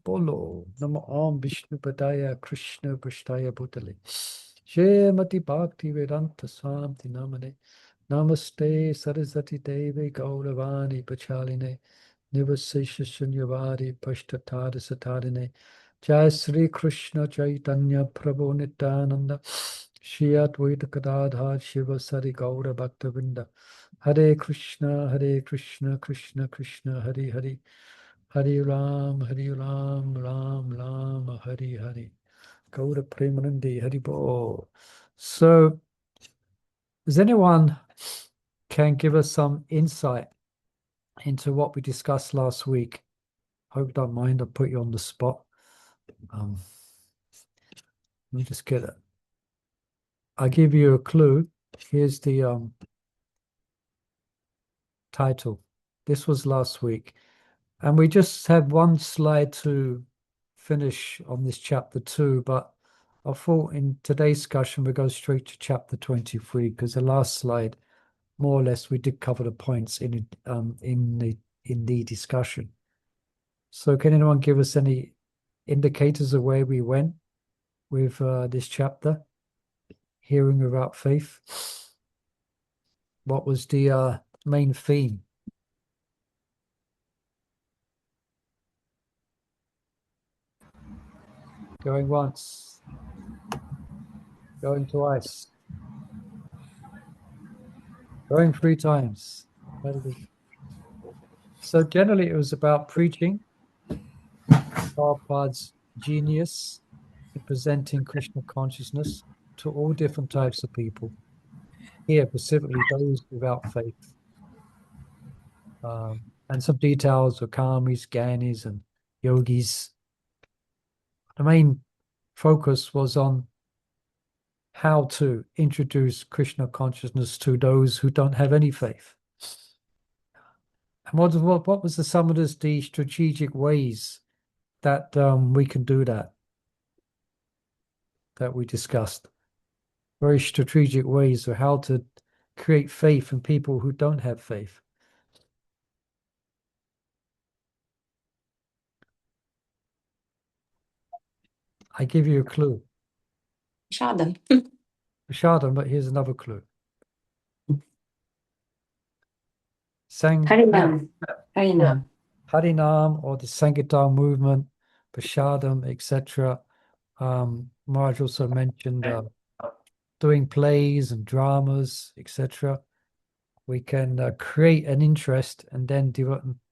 Bolo, Nama Om Vishnu Padaya Krishna Prashtaya Bhutale. Shrimati Bhakti Vedanta Swami Namane. Namaste Saraswati Devi Gauravani Pachaline. Nivasesha Shunyavadi Pashtatada Satarine. Jai Sri Krishna Chaitanya Prabhu Nityananda. Shri Advaita Gadadhar Shiva Sari Gaura Bhaktavinda. Hare Krishna, Krishna Krishna, Hare Hare. Hare Ram, Ram Ram, Hare Hare. Gaura Premanandi, Hare Bo. So, does anyone can give us some insight into what we discussed last week? Hope you don't mind, I'll put you on the spot. Let me just get it. I'll give you a clue. Here's the title. This was last week. And we just had one slide to finish on this chapter 2, but I thought in today's discussion we go straight to chapter 23, because the last slide, more or less, we did cover the points in the discussion. So can anyone give us any indicators of where we went with this chapter? Hearing about faith. What was the main theme? Going once, going twice, going 3 times. So generally it was about preaching, Prabhupada's genius in presenting Krishna consciousness to all different types of people. Here, specifically those without faith. And some details of karmis, gyanis, and yogis. The main focus was on how to introduce Krishna consciousness to those who don't have any faith. And what was some of the strategic ways that we can do that we discussed? Very strategic ways of how to create faith in people who don't have faith. I give you a clue. Prashadam. Prashadam, but here's another clue. Harinam. Harinam. Harinam, or the Sankirtan movement, Prashadam, etc. Maharaj also mentioned doing plays and dramas, etc. We can create an interest, and then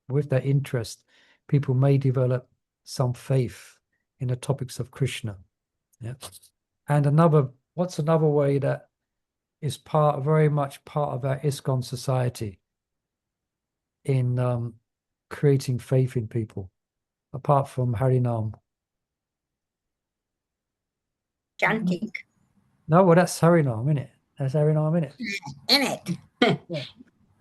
with that interest, people may develop some faith in the topics of Krishna. Yeah. And what's another way that is very much part of our ISKCON society in creating faith in people, apart from Harinam? Chanting. No, well, that's Harinam, isn't it? That's Harinam, isn't it? In it. Yeah.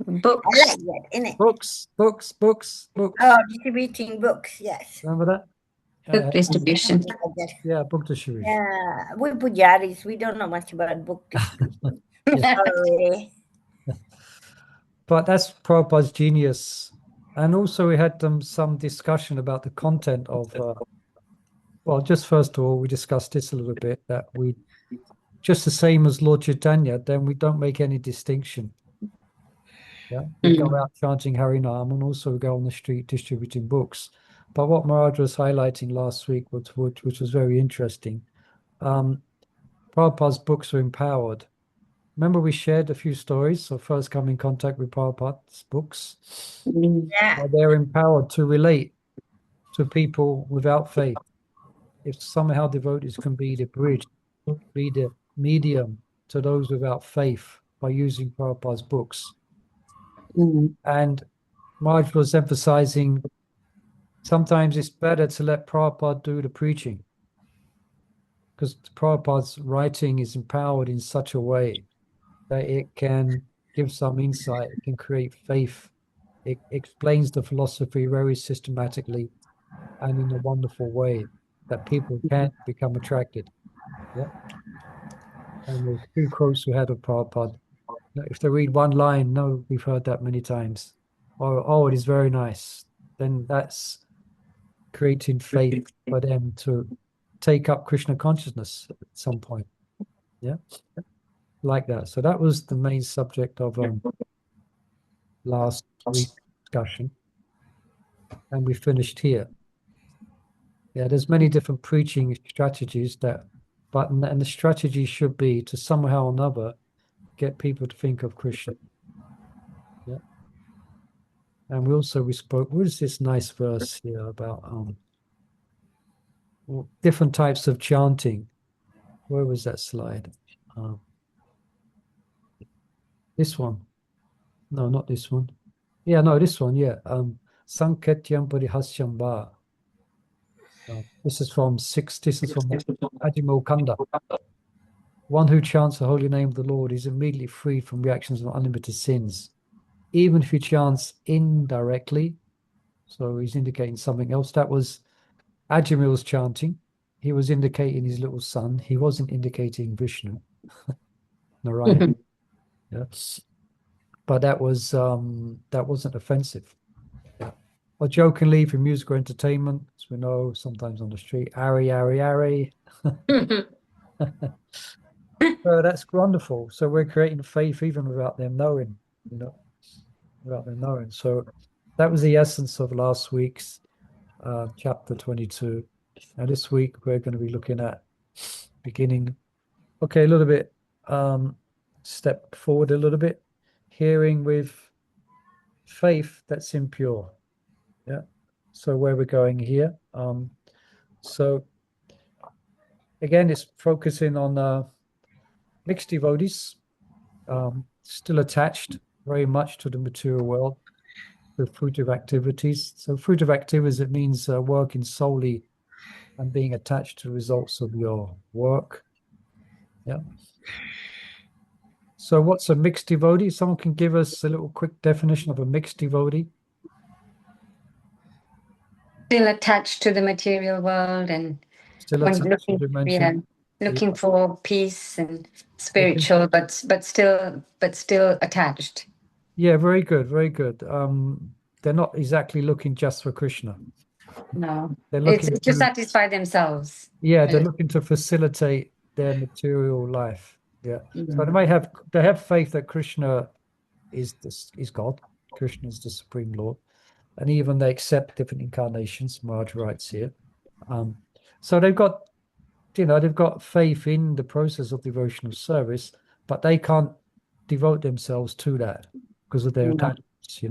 Books. I like that, in it. Books. Oh, distributing books, yes. Remember that? Book distribution. Yeah, book distribution. Yeah, we pujaris, we don't know much about book distribution. Sorry. But that's Prabhupada's genius. And also we had some discussion about the content of, well, just first of all, we discussed this a little bit, that we, just the same as Lord Chaitanya, then we don't make any distinction. Yeah, we go out chanting Harinam, and also we go on the street distributing books. But what Maharaj was highlighting last week, which was very interesting, Prabhupada's books are empowered. Remember we shared a few stories of first coming in contact with Prabhupada's books? Yeah. They're empowered to relate to people without faith. If somehow devotees can be the bridge, be the medium to those without faith by using Prabhupada's books. And Maharaj was emphasizing sometimes it's better to let Prabhupada do the preaching, because Prabhupada's writing is empowered in such a way that it can give some insight, it can create faith, it explains the philosophy very systematically and in a wonderful way that people can become attracted. Yeah. And there's 2 quotes we had of Prabhupada. If they read one line, no, we've heard that many times. Or, oh, it is very nice. Then that's creating faith for them to take up Krishna consciousness at some point. Yeah, like that. So that was the main subject of last week's discussion, and we finished here. Yeah, there's many different preaching strategies and the strategy should be to somehow or another get people to think of Krishna. Yeah. And we spoke, what is this nice verse here about different types of chanting? Where was that slide? This one. No, not this one. Yeah, no, this one, yeah. Sanketyam Parihasyam Va. This is from Ajimo Kanda. One who chants the holy name of the Lord is immediately free from reactions of unlimited sins. Even if he chants indirectly, so he's indicating something else. That was Ajamil's chanting. He was indicating his little son. He wasn't indicating Vishnu, Narayan. Yes. But that wasn't offensive. Yeah. Or jokingly for musical entertainment, as we know, sometimes on the street, Ari, Ari, Ari. So that's wonderful. So we're creating faith even without them knowing, without them knowing. So that was the essence of last week's chapter 22. And this week we're going to be looking at beginning, okay, a little bit, step forward a little bit, hearing with faith that's impure. Yeah. So where we're going here. So again, it's focusing on mixed devotees, still attached very much to the material world, the fruitive activities. So fruitive activities, it means working solely and being attached to the results of your work. Yeah. So what's a mixed devotee? Someone can give us a little quick definition of a mixed devotee? Still attached to the material world and Still attached to dimension. looking for peace and spiritual, but still attached. Yeah, very good, very good. They're not exactly looking just for Krishna. No, They're it's looking to satisfy themselves. Yeah, they're looking to facilitate their material life. Yeah. So they have faith that Krishna is God. Krishna is the Supreme Lord. And even they accept different incarnations, Maharaj writes here. So they've got faith in the process of devotional service, but they can't devote themselves to that because of their attachments,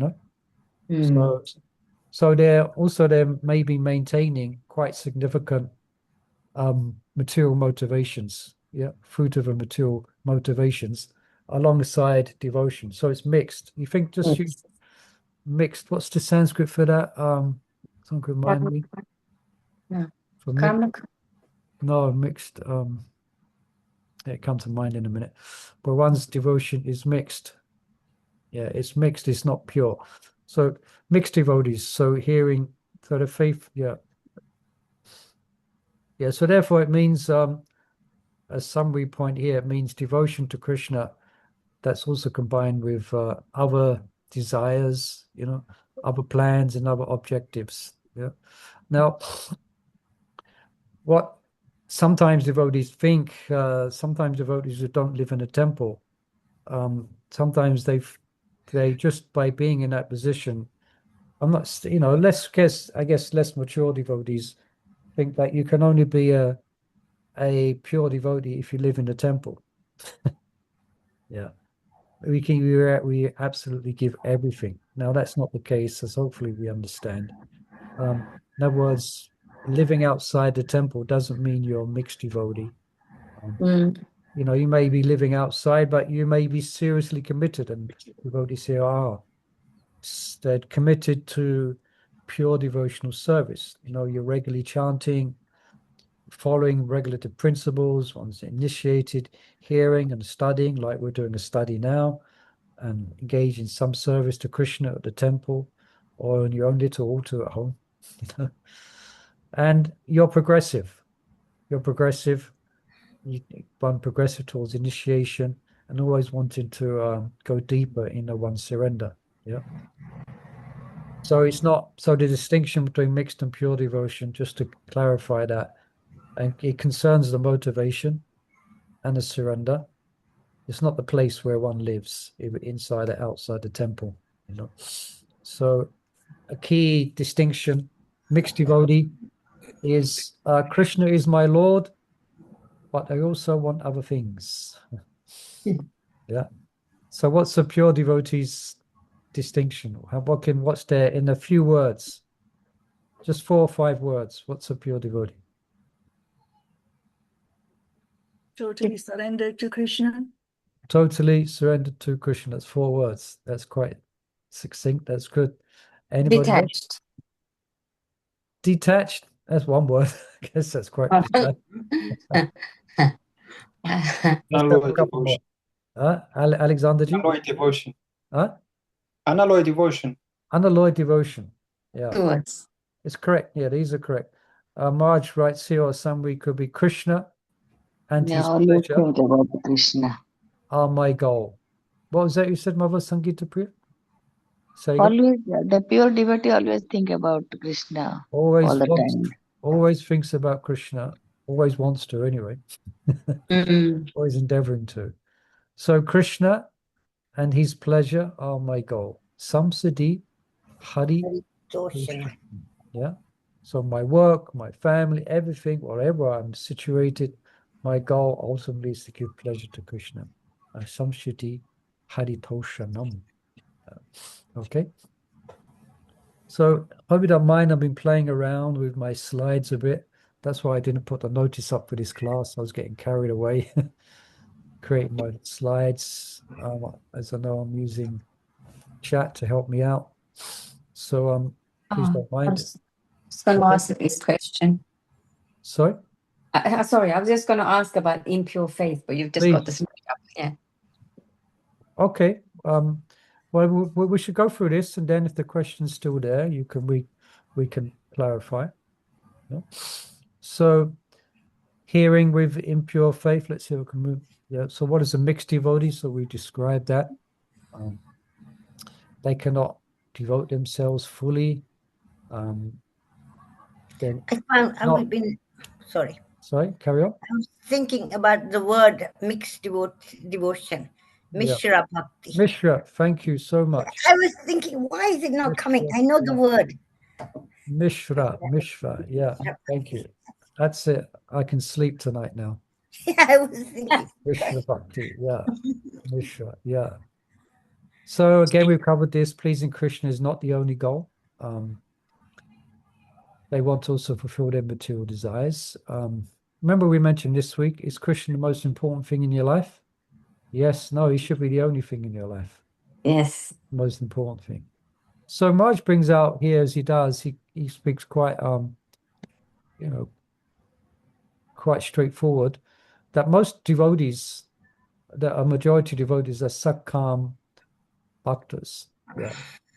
So they're maybe maintaining quite significant material motivations, fruit of a material motivations alongside devotion. So it's mixed. You think mixed, what's the Sanskrit for that? Someone could remind me. For mixed, no, mixed, it comes to mind in a minute. But one's devotion is mixed. Yeah, it's mixed, it's not pure. So mixed devotees, so the faith, yeah. Yeah, so therefore it means, as summary point here, it means devotion to Krishna that's also combined with other desires, other plans and other objectives. Yeah. Now, what sometimes devotees think, sometimes devotees who don't live in a temple, sometimes they just by being in that position, I'm not, I guess less mature devotees think that you can only be a pure devotee if you live in the temple. Yeah. We absolutely give everything. Now that's not the case, as hopefully we understand. In other words, living outside the temple doesn't mean you're a mixed devotee. You may be living outside, but you may be seriously committed, and devotees here are. They're committed to pure devotional service. You're regularly chanting, following regulative principles, one's initiated, hearing and studying, like we're doing a study now, and engage in some service to Krishna at the temple or on your own little altar at home. And you're progressive. One progressive towards initiation and always wanting to go deeper in one's surrender. Yeah. So it's not, so the distinction between mixed and pure devotion, just to clarify that, and it concerns the motivation and the surrender. It's not the place where one lives, inside or outside the temple, you know. So a key distinction, mixed devotee is Krishna is my Lord, but I also want other things. Yeah. So what's a pure devotee's distinction? What's there in a few words? Just 4 or 5 words. What's a pure devotee? Totally surrendered to Krishna. Totally surrendered to Krishna. That's 4 words. That's quite succinct. That's good. Anybody else? Detached. Detached. That's 1 word. I guess that's quite precise. Let's have Unalloyed a couple more. devotion. Alexander Ji? Unalloyed devotion. Huh? Unalloyed devotion. Unalloyed devotion. Yeah, Two words. it's correct. Yeah, these are correct. Marge writes here, or somebody could be Krishna and I his always pleasure think about Krishna. are my goal. What was that you said, Mother Sangeeta Priya? Say again. Always, the pure devotee always think about Krishna Always all the wants, time. always thinks about Krishna, always wants to anyway, always endeavoring to. So Krishna and his pleasure are my goal. Samsiddhi Hari Devotion. Yeah. So my work, my family, everything, wherever I'm situated, my goal ultimately is to give pleasure to Krishna. Samshiti Haritoshanam. Okay. So hope you don't mind. I've been playing around with my slides a bit. That's why I didn't put the notice up for this class. I was getting carried away creating my slides. As I know, I'm using chat to help me out. So please don't I mind. was just going to Okay. ask this question. Sorry? Sorry, I was just going to ask about impure faith, but you've just got Please. this up. Yeah. Okay. Well, we should go through this, and then if the question's still there, we can clarify. Yeah. So, hearing with impure faith. Let's see if we can move. Yeah. So, what is a mixed devotee? So we described that. They cannot devote themselves fully. Then I've been, sorry. Sorry, carry on. I was thinking about the word mixed devotion. Mishra Bhakti. Mishra, thank you so much. I was thinking, why is it not coming? I know the word. Mishra, yeah, thank you. That's it. I can sleep tonight now. I was thinking. Mishra Bhakti, yeah. Mishra, yeah. So again, we've covered this. Pleasing Krishna is not the only goal. They want to also fulfill their material desires. Remember we mentioned this week, is Krishna the most important thing in your life? Yes, no, he should be the only thing in your life. Yes. Most important thing. So Marge brings out here, as he does, he speaks quite, quite straightforward, that most devotees, that a majority of devotees are Sakkam Bhaktas. Yeah.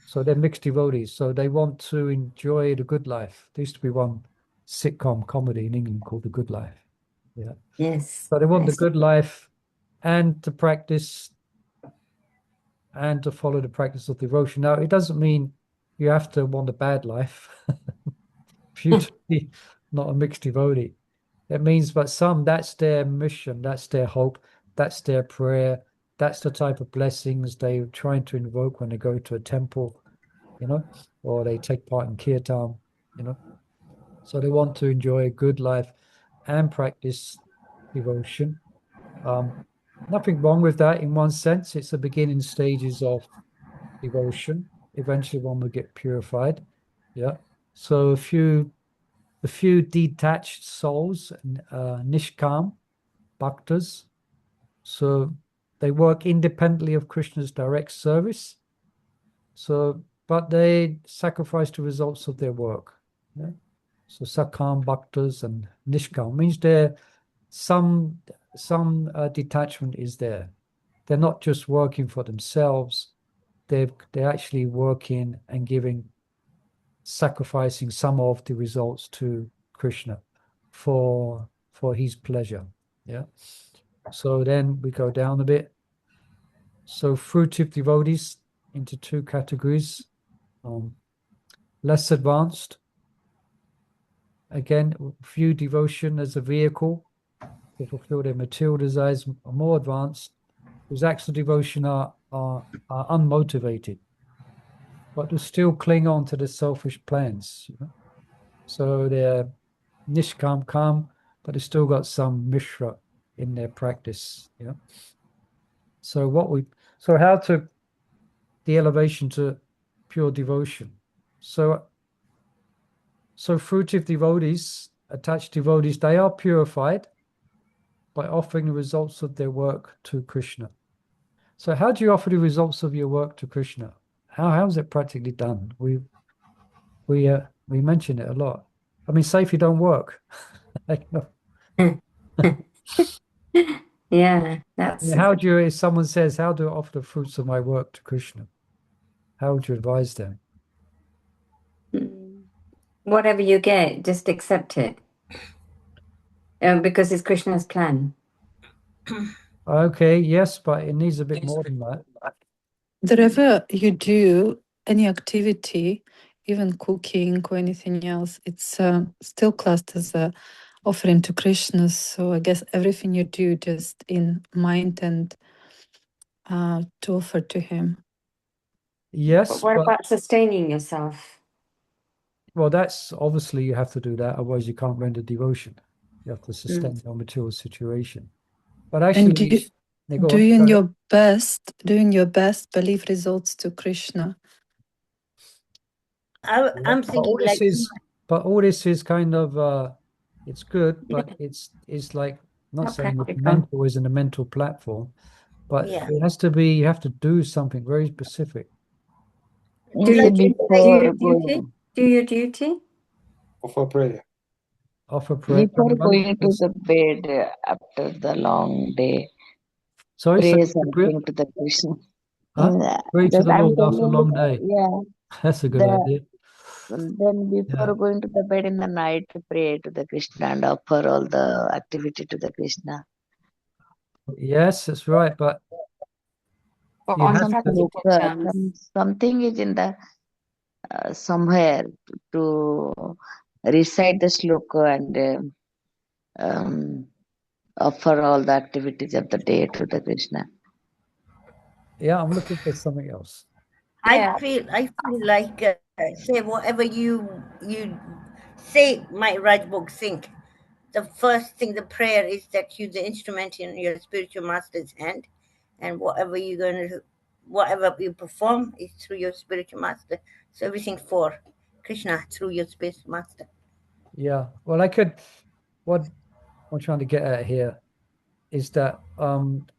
So they're mixed devotees. So they want to enjoy the good life. There used to be one sitcom comedy in England called The Good Life. Yeah. Yes. So they want the good life and to practice and to follow the practice of devotion. Now, it doesn't mean you have to want a bad life for you to be not a mixed devotee. It means, but some, that's their mission, that's their hope, that's their prayer, that's the type of blessings they're trying to invoke when they go to a temple, or they take part in kirtan, So they want to enjoy a good life and practice devotion. Nothing wrong with that in one sense. It's the beginning stages of devotion. Eventually one will get purified. Yeah. So a few detached souls, nishkam, bhaktas. So they work independently of Krishna's direct service. So, but they sacrifice the results of their work. Yeah? So sakam bhaktas and nishkam means there some detachment is there. They're not just working for themselves. They're actually working and sacrificing some of the results to Krishna for his pleasure. Yeah. So then we go down a bit. So fruitive devotees into 2 categories. less advanced. Again, view devotion as a vehicle to fulfill their material desires. More advanced, whose acts of devotion are unmotivated, but to still cling on to the selfish plans. So they're nishkam kam, but they've still got some mishra in their practice. So how to the elevation to pure devotion. So fruitive devotees, attached devotees, they are purified by offering the results of their work to Krishna. So how do you offer the results of your work to Krishna? How is it practically done? We mention it a lot. I mean, say if you don't work. Yeah, that's How do you, if someone says, how do I offer the fruits of my work to Krishna? How would you advise them? whatever you get, just accept it. Because it's Krishna's plan. Okay, yes, but it needs a bit more than that. Wherever you do any activity, even cooking or anything else, it's still classed as a offering to Krishna. So I guess everything you do just in mind and to offer to him. Yes, But what about sustaining yourself? well, that's obviously you have to do that, otherwise you can't render devotion. You have to sustain your material situation. But actually, doing your best, believe results to Krishna. I'm thinking but all this is kind of it's good, but it's like not saying that mental isn't a mental platform, but it has to be, you have to do something very specific. Do your duty? Offer prayer. Offer prayer. Before going to the bed after the long day. Sorry, pray something to the Krishna. Pray to the Lord after a long day. Yeah. That's a good idea. Then before going to the bed in the night, pray to the Krishna and offer all the activity to the Krishna. Yes, that's right. But you have something is in the somewhere to recite the sloka and offer all the activities of the day to the Krishna. Yeah, I'm looking for something else. I feel like say whatever you say, my Rajbog think. The first thing, the prayer is that you're the instrument in your spiritual master's hand, and whatever you perform is through your spiritual master. So everything for Krishna through your spiritual master. Yeah. Well, what I'm trying to get at here is that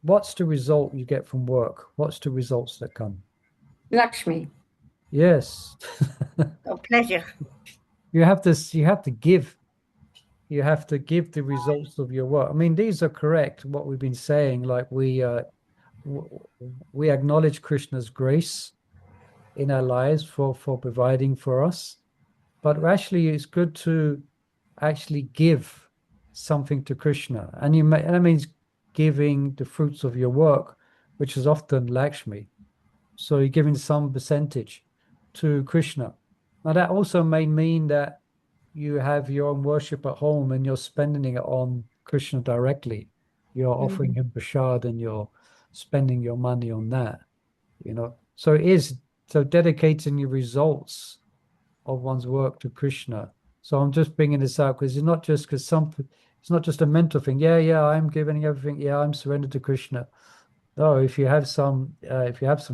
what's the result you get from work? What's the results that come? Lakshmi. Yes. Oh, pleasure. You have to give the results of your work. I mean, these are correct, what we've been saying, like we acknowledge Krishna's grace in our lives for providing for us, but actually it's good to actually give something to Krishna, and that means giving the fruits of your work, which is often Lakshmi. So you're giving some percentage to Krishna. Now that also may mean that you have your own worship at home and you're spending it on Krishna directly. You're offering him prasad and you're spending your money on that, So dedicating your results of one's work to Krishna. So I'm just bringing this out because it's not just a mental thing. Yeah, I'm giving everything. Yeah, I'm surrendered to Krishna. No, if you have some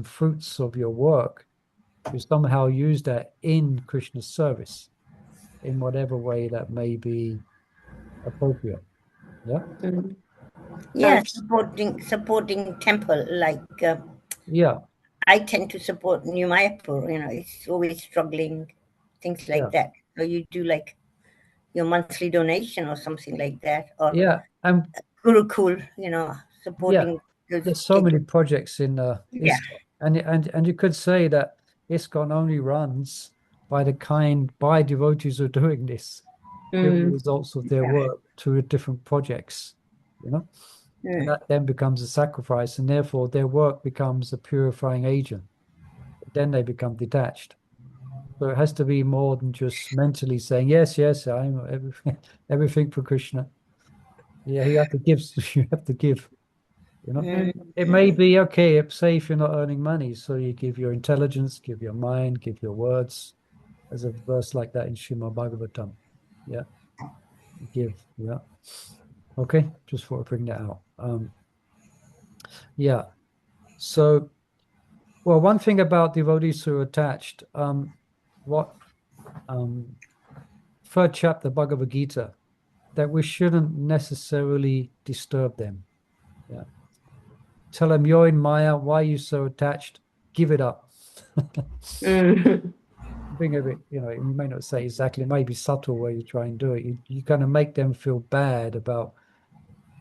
fruits of your work, you somehow use that in Krishna's service, in whatever way that may be appropriate. Yeah. Yeah, supporting temple, like I tend to support New Mayapur. It's always struggling, things like that. So you do like your monthly donation or something like that, or Gurukul, supporting. There's so many projects in ISKCON, and you could say that ISKCON only runs by devotees who are doing this, giving the results of their work to different projects, and that then becomes a sacrifice, and therefore their work becomes a purifying agent. Then they become detached. So it has to be more than just mentally saying, yes, yes, I'm everything for Krishna. Yeah, you have to give, you have to give, you know. Mm. It may be, okay, say if you're not earning money, so you give your intelligence, give your mind, give your words. There's a verse like that in Srimad Bhagavatam. Yeah, give, yeah. Okay, just thought I'd bring that out. Yeah, so, well, one thing about devotees who are attached, what third chapter Bhagavad Gita, that we shouldn't necessarily disturb them. Yeah. Tell them you're in Maya, why are you so attached? Give it up. Mm. Bring a bit, you know, you may not say exactly, it may be subtle where you try and do it. You kind of make them feel bad about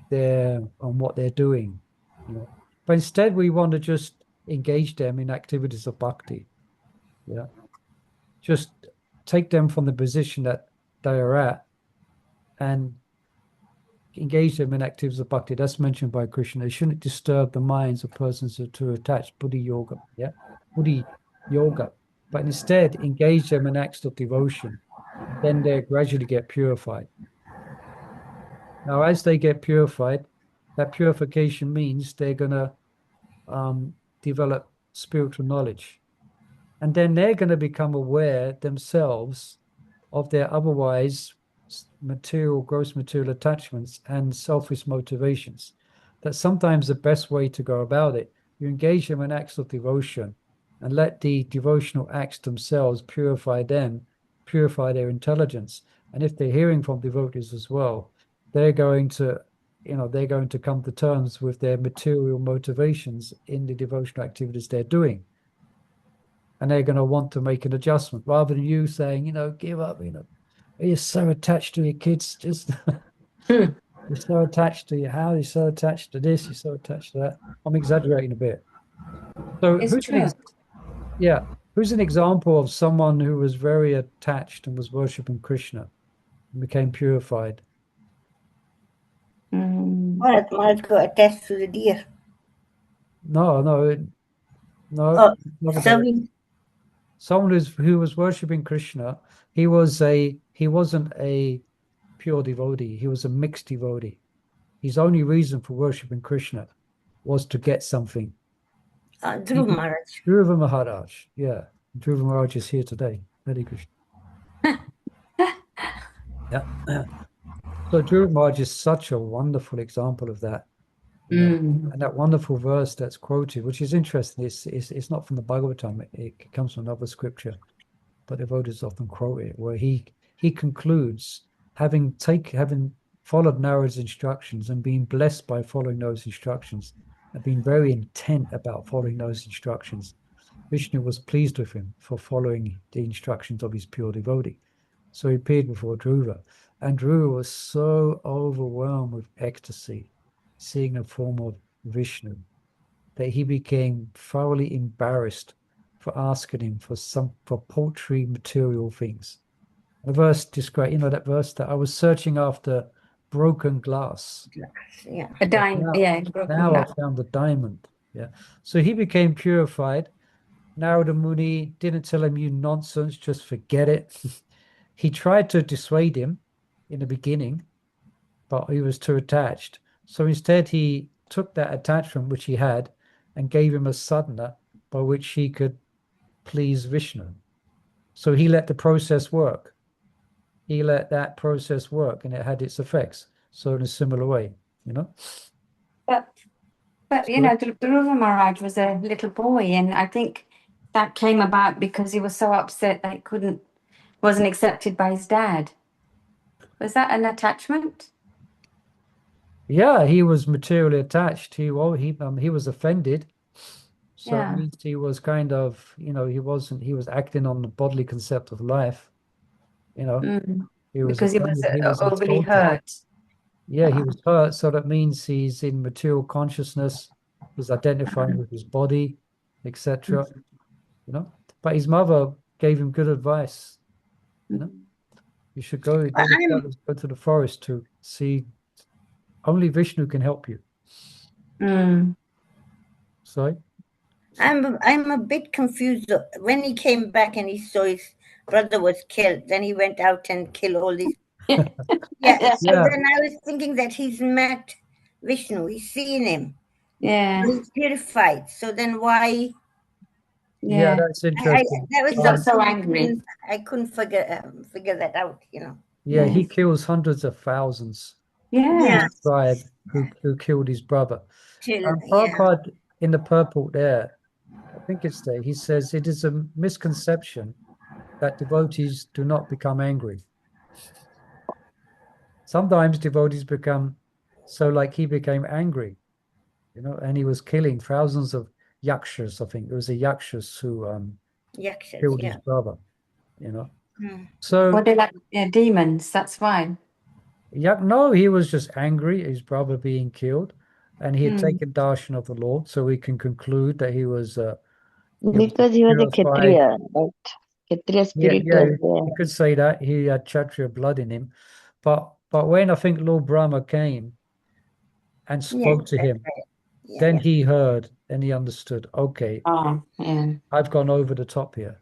what they're doing, you know. But instead we want to just engage them in activities of bhakti. Yeah. Just take them from the position that they are at and engage them in activities of bhakti. That's mentioned by Krishna. They shouldn't disturb the minds of persons who are too attached. Buddhi yoga, yeah, Buddhi yoga. But instead, engage them in acts of devotion. Then they gradually get purified. Now, as they get purified, that purification means they're going to develop spiritual knowledge. And then they're going to become aware themselves of their otherwise gross material attachments and selfish motivations. That sometimes the best way to go about it, you engage them in acts of devotion and let the devotional acts themselves purify them, purify their intelligence. And if they're hearing from devotees as well, they're going to, they're going to come to terms with their material motivations in the devotional activities they're doing. And they're going to want to make an adjustment rather than you saying, give up, you're so attached to your kids, just you're so attached to your house, you're so attached to this, you're so attached to that. I'm exaggerating a bit. So It's true. who's an example of someone who was very attached and was worshipping Krishna and became purified? Maharaj got attached to the deer. No. Oh, serving. Someone who was worshipping Krishna, he wasn't a pure devotee, he was a mixed devotee. His only reason for worshipping Krishna was to get something. Dhruv Maharaj. Dhruva Maharaj, yeah. Dhruva Maharaj is here today. Hare Krishna. Yeah. So Dhruva Maharaj is such a wonderful example of that. And that wonderful verse that's quoted, which is interesting, it's not from the Bhagavatam, it comes from another scripture, but devotees often quote it, where he concludes, having followed Narada's instructions and being blessed by following those instructions, and being very intent about following those instructions, Vishnu was pleased with him for following the instructions of his pure devotee. So he appeared before Dhruva, and Dhruva was so overwhelmed with ecstasy, seeing the form of Vishnu, that he became thoroughly embarrassed for asking him for paltry material things. The verse describes, that verse that I was searching after broken glass. Yeah. A diamond, Now I found the diamond. Yeah. So he became purified. Narada Muni didn't tell him, you nonsense, just forget it. He tried to dissuade him in the beginning, but he was too attached. So instead he took that attachment which he had and gave him a sadhana by which he could please Vishnu. So he let the process work. He let that process work and it had its effects. So in a similar way, But Dhruva Maharaj was a little boy, and I think that came about because he was so upset that he wasn't accepted by his dad. Was that an attachment? Yeah, he was materially attached. He was offended. So it means he was kind of, he was acting on the bodily concept of life. He was because he was overly insulted. hurt. Yeah, he was hurt. So that means he's in material consciousness. He's identifying with his body, etc. But his mother gave him good advice. You should go to the forest to see. Only Vishnu can help you. Sorry? I'm a bit confused when he came back and he saw his brother was killed. Then he went out and killed all these. Yeah. Yeah. So Yeah. then I was thinking that he's met Vishnu. He's seen him. Yeah. He's purified. So then why? Yeah, Yeah. that's interesting. That was He got so something angry. I couldn't figure that out. You know. Yeah, he Yeah. kills hundreds of thousands Yeah. his tribe who killed his brother. Till yeah. Prabhupada in the purport there, I think it's there, he says it is a misconception that devotees do not become angry. Sometimes devotees become so like he became angry, you know, and he was killing thousands of yakshas. I think it was the yakshas who Yakshas, killed yeah. his brother, you know. Hmm. So Well, they're like demons. That's why. yeah, no, he was just angry, his brother being killed, and he had Mm. taken darshan of the Lord, so we can conclude that he was Because he was a purified. Kshatriya, right? Kshatriya Yeah, spirit yeah, was there. you could say that he had Kshatriya blood in him, but when I think Lord Brahma came and spoke to him, Yeah. then he heard and he understood. Okay, Oh, yeah. I've gone over the top here.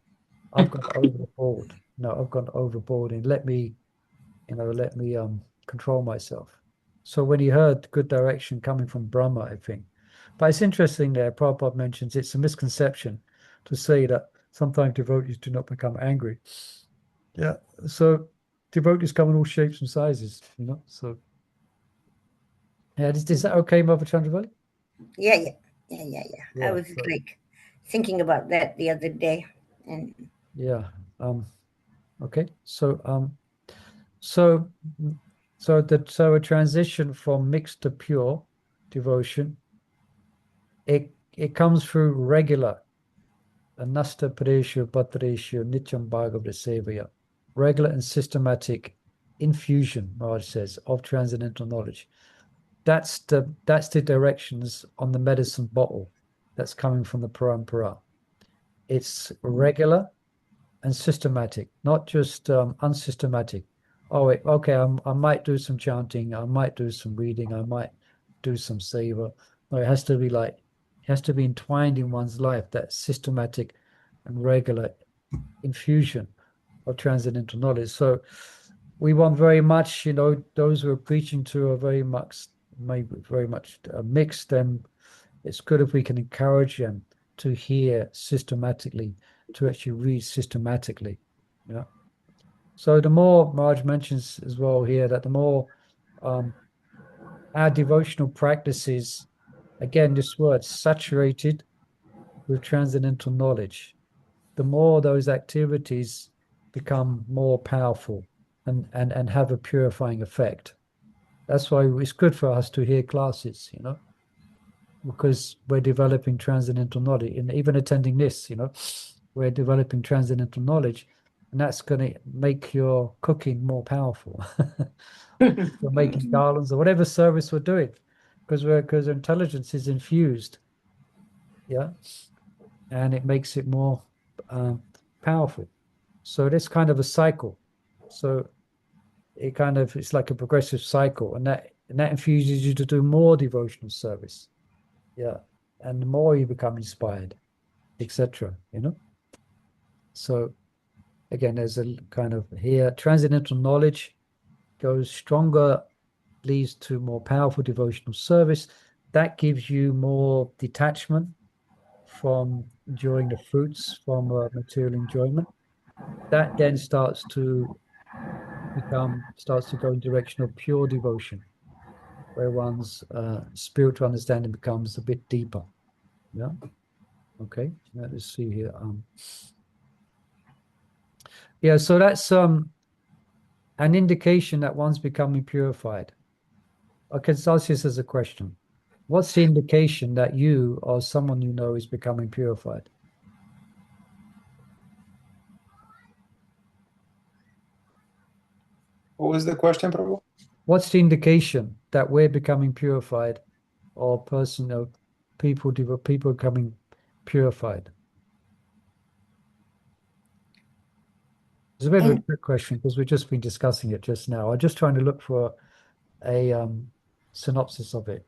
I've gone overboard. No, I've gone overboard, and let me control myself. So when he heard good direction coming from Brahma, I think. But it's interesting there, Prabhupada mentions it's a misconception to say that sometimes devotees do not become angry. Yeah. So devotees come in all shapes and sizes, you know. So yeah, is that okay, Mother Chandravali? Yeah. Yeah, I was so, like thinking about that the other day, and yeah. Okay. So a transition from mixed to pure devotion, it comes through regular anasta padeshu patreshu nityam bhagavata sevaya, regular and systematic infusion, Maharaj says, of transcendental knowledge. That's the directions on the medicine bottle that's coming from the parampara. It's regular and systematic, not just unsystematic. Oh, wait, okay, I might do some chanting, I might do some reading, I might do some seva. No, it has to be entwined in one's life, that systematic and regular infusion of transcendental knowledge. So we want very much, those who are preaching to are very much, maybe very much mixed, and it's good if we can encourage them to hear systematically, to actually read systematically. Yeah. So the more Marge mentions as well here that the more our devotional practices, again, this word saturated with transcendental knowledge, the more those activities become more powerful and have a purifying effect. That's why it's good for us to hear classes, because we're developing transcendental knowledge. And even attending this, we're developing transcendental knowledge, and that's going to make your cooking more powerful. We're making garlands or whatever service we're doing, because intelligence is infused, yeah, and it makes it more powerful. So it's kind of a cycle. So it's like a progressive cycle, and that infuses you to do more devotional service. Yeah. And the more you become inspired, etc. So again, there's a kind of here, transcendental knowledge goes stronger, leads to more powerful devotional service. That gives you more detachment from enjoying the fruits from material enjoyment. That then starts to go in direction of pure devotion, where one's spiritual understanding becomes a bit deeper. Yeah. Okay. Let's see here. Yeah, so that's an indication that one's becoming purified. Okay, so I'll ask this as a question. What's the indication that you or someone you know is becoming purified? What was the question, Prabhu? What's the indication that we're becoming purified, or person or people becoming purified? It's a bit of a trick question because we've just been discussing it just now. I'm just trying to look for a synopsis of it.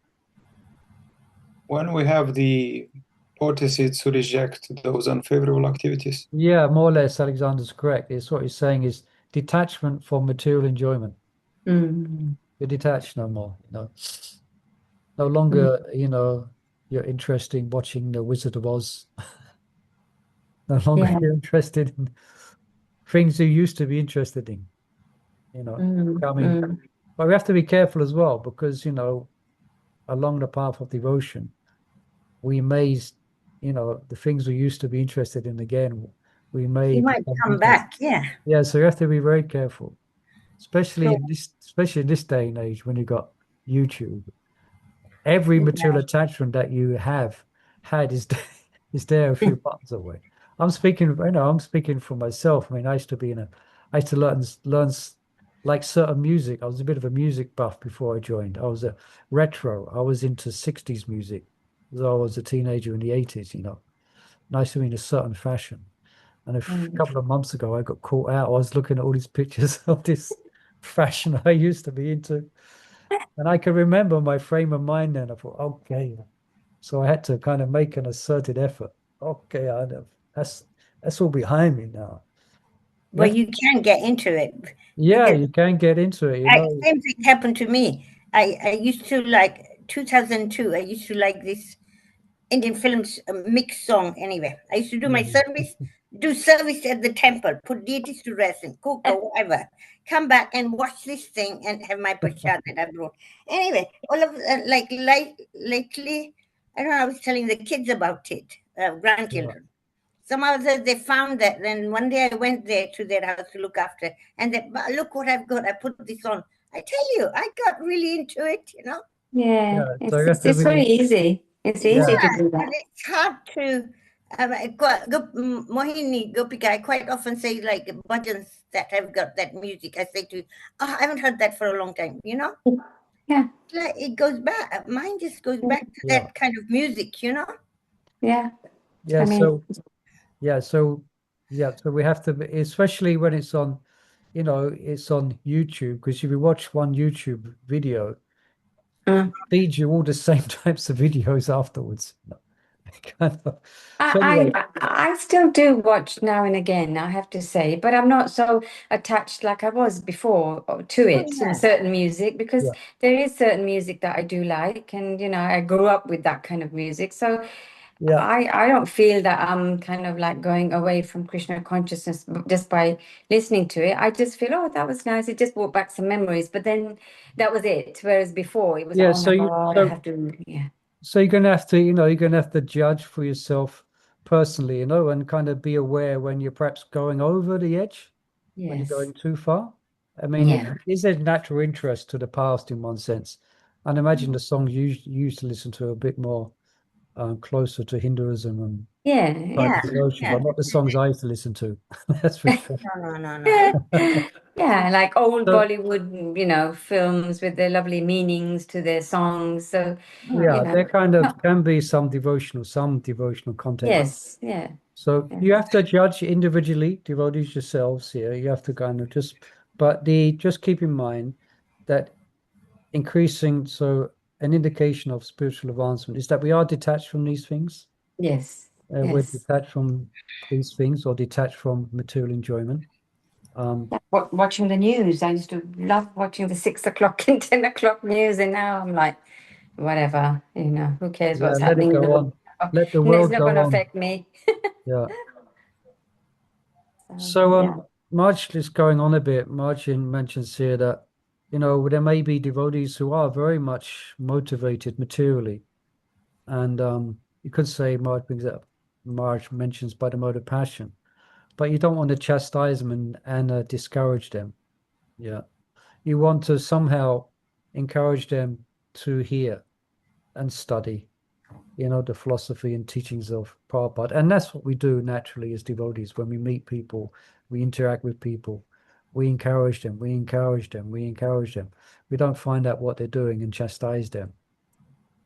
When we have the opposite to reject those unfavorable activities. Yeah, more or less, Alexander's correct. It's what he's saying is detachment from material enjoyment. Mm. You're detached no more, No longer, you're interested in watching The Wizard of Oz. No longer Yeah. you're interested in things you used to be interested in, Mm. coming. Mm. But we have to be careful as well because, along the path of devotion, we may, the things we used to be interested in again, we may You might become come interested. back, yeah. Yeah, so you have to be very careful, especially So- in this day and age when you've got YouTube. Every material attachment that you have had is is there a few buttons away. I'm speaking, I'm speaking for myself. I mean, I used to learn like certain music. I was a bit of a music buff before I joined. I was a retro. I was into 60s music. Though I was a teenager in the 80s, nice to be in a certain fashion. And a couple of months ago, I got caught out. I was looking at all these pictures of this fashion I used to be into. And I can remember my frame of mind then. I thought, okay. So I had to kind of make an asserted effort. Okay, that's all behind me now. Well, Yeah, you can get into it. yeah, Because you can get into it, same thing happened to me. I used to like 2002. I used to like this Indian films mixed song. Anyway, I used to do my do service at the temple, put deities to rest and cook or whatever. Come back and watch this thing and have my prasad that I brought. Anyway, all of lately, I don't know. I was telling the kids about it, grandchildren. Somehow they found that. Then one day I went there to their house to look after, and they, look what I've got. I put this on. I tell you, I got really into it. Yeah. so you have to It's very easy. It's easy to do And that. it's hard to. Mohini Gopika, I quite often say like bhajans that have got that music. I say to, oh, I haven't heard that for a long time. Yeah. Like it goes back. Mine just goes back to Yeah. that kind of music. Yeah. Yeah, I mean, so we have to, especially when it's on, it's on YouTube, because if you watch one YouTube video, feeds you all the same types of videos afterwards. Kind of. So anyway, I still do watch now and again, I have to say, but I'm not so attached like I was before to it, certain music, because Yeah. there is certain music that I do like, and I grew up with that kind of music. So yeah, I don't feel that I'm kind of like going away from Krishna consciousness just by listening to it. I just feel, oh, that was nice. It just brought back some memories, but then that was it. Whereas before it was, yeah. oh my God, I have to, So you're gonna have to, judge for yourself personally, and kind of be aware when you're perhaps going over the edge, when you're yes, going too far. I mean, is there natural interest to the past in one sense? And imagine the songs you used to listen to a bit more closer to Hinduism and devotion, but not the songs I used to listen to. That's for sure. No. Yeah, like old So- Bollywood, films with their lovely meanings to their songs. So, Yeah, there kind of can be some devotional content. yes, yeah. So you have to judge individually, devotees yourselves here. You have to kind of just keep in mind that an indication of spiritual advancement is that we are detached from these things. Yes, We're yes. detached from these things or detached from material enjoyment. Watching the news, I used to love watching the 6 o'clock and 10 o'clock news, and now I'm like, whatever, who cares what's let it happening in the go world? on. Let the And it's world not go going to on. affect me. Yeah. So yeah. Marge is going on a bit. Margin mentions here that, there may be devotees who are very much motivated materially. And you could say Marge mentions by the mode of passion. But you don't want to chastise them and discourage them. Yeah. You want to somehow encourage them to hear and study, the philosophy and teachings of Prabhupada. And that's what we do naturally as devotees. When we meet people, we interact with people, we encourage them, we encourage them, we encourage them. We don't find out what they're doing and chastise them.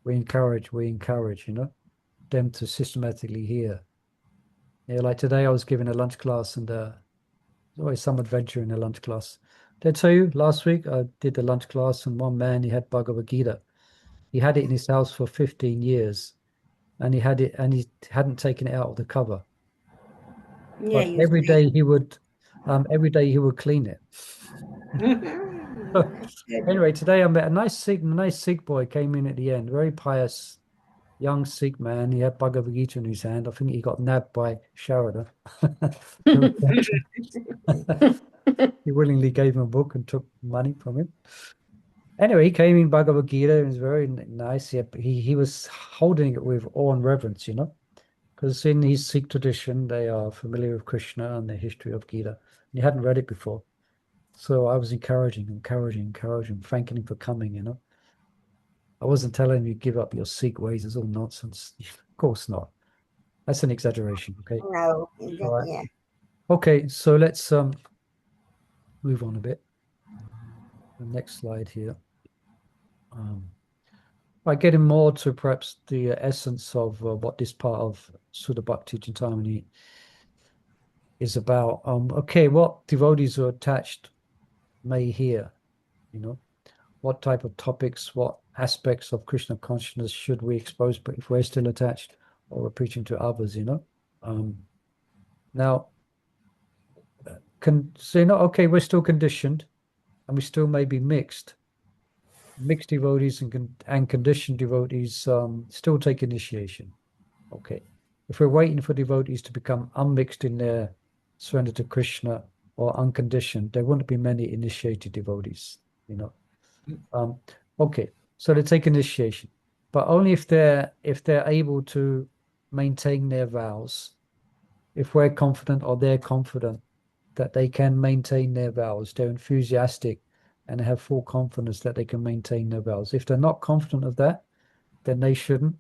We encourage, them to systematically hear. Yeah, like today I was giving a lunch class and there's always some adventure in a lunch class. Did I tell you last week I did the lunch class and one man, he had Bhagavad Gita. He had it in his house for 15 years. and he hadn't taken it out of the cover. Yeah, But you every say. day he would clean it. Anyway, today I met a nice Sikh boy came in at the end, very pious young Sikh man. He had Bhagavad Gita in his hand. I think he got nabbed by Sharada. He willingly gave him a book and took money from him. Anyway, he came in Bhagavad Gita. It was very nice. He was holding it with awe and reverence, you know, because in his Sikh tradition, they are familiar with Krishna and the history of Gita. And he hadn't read it before. So I was encouraging, thanking him for coming, you know. I wasn't telling him you give up your Sikh ways. It's all nonsense. Of course not. That's an exaggeration, okay? No, All right. yeah. Okay, so let's move on a bit. The next slide here. By getting more to perhaps the essence of what this part of Suddha Bhakti Cintamani is about. Okay, what devotees who are attached may hear, you know, what type of topics, what aspects of Krishna consciousness should we expose, but if we're still attached or we're preaching to others, you know. Now, okay, we're still conditioned and we still may be mixed. Mixed devotees and conditioned devotees still take initiation. Okay. If we're waiting for devotees to become unmixed in their surrender to Krishna or unconditioned, there wouldn't be many initiated devotees, you know. Okay, so they take initiation, but only if they're able to maintain their vows. If we're confident or they're confident that they can maintain their vows, they're enthusiastic and have full confidence that they can maintain their vows. If they're not confident of that, then they shouldn't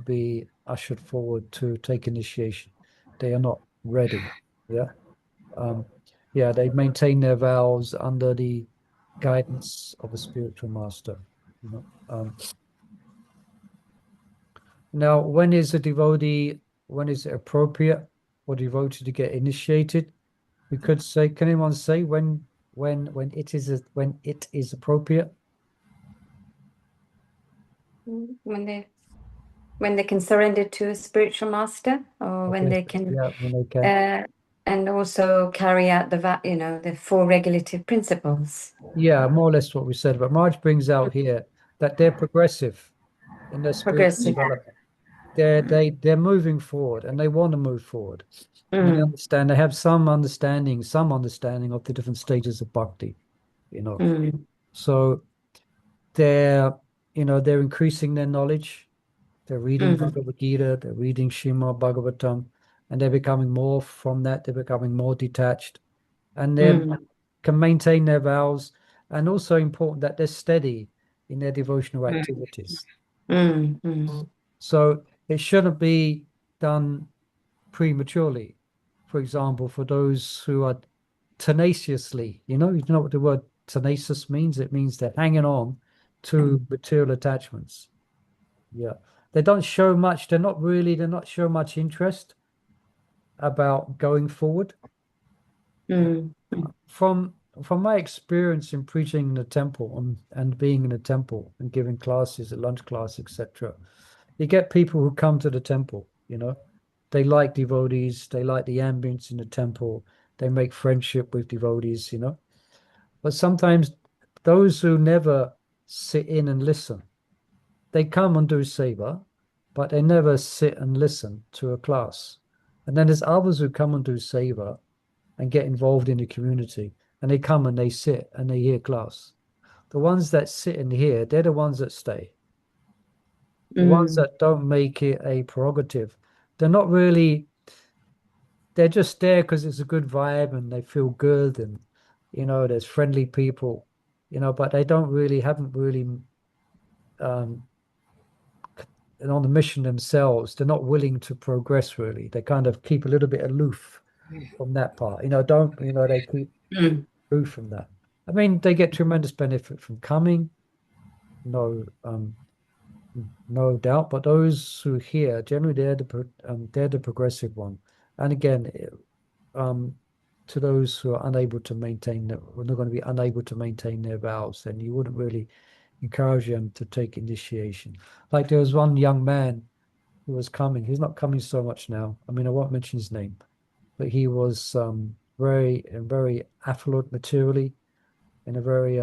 be ushered forward to take initiation. They are not ready. Yeah. They maintain their vows under the guidance of a spiritual master. You know. Now, when is it appropriate for devotee to get initiated? We could say, can anyone say when it is appropriate? When they can surrender to a spiritual master, or when they can, when they can. And also carry out the 4 regulative principles. Yeah, more or less what we said. But Marge brings out here that they're progressive in their spiritual development. They're moving forward and they want to move forward. And they have some understanding of the different stages of bhakti, you know. So they're increasing their knowledge. They're reading Bhagavad Gita, they're reading Srimad Bhagavatam, and they're becoming more from that, they're becoming more detached. And they can maintain their vows, and also important that they're steady in their devotional activities. So it shouldn't be done prematurely. For example, for those who are tenaciously, you know what the word tenacious means? It means they're hanging on to material attachments. Yeah. They don't show much, they're not show much interest about going forward. From my experience in preaching in the temple and being in a temple and giving classes, a lunch class, etc., you get people who come to the temple, you know. They like devotees, they like the ambience in the temple, they make friendship with devotees, you know. But sometimes those who never sit in and listen, they come and do seva, but they never sit and listen to a class. And then there's others who come and do seva and get involved in the community, and they come and they sit and they hear class. The ones that sit and hear, they're the ones that stay. The ones that don't make it a prerogative, they're not really, they're just there because it's a good vibe and they feel good and, you know, there's friendly people, you know, but they haven't really and on the mission themselves, they're not willing to progress really. They kind of keep a little bit aloof from that part. You know, they keep aloof from that. I mean, they get tremendous benefit from coming, no doubt. But those who hear, generally, they're the progressive one. And again, to those who are unable to maintain, we're not going to be unable to maintain their vows, then you wouldn't really encourage them to take initiation. Like there was one young man who was coming. He's not coming so much now. I mean, I won't mention his name, but he was very affluent materially, in a very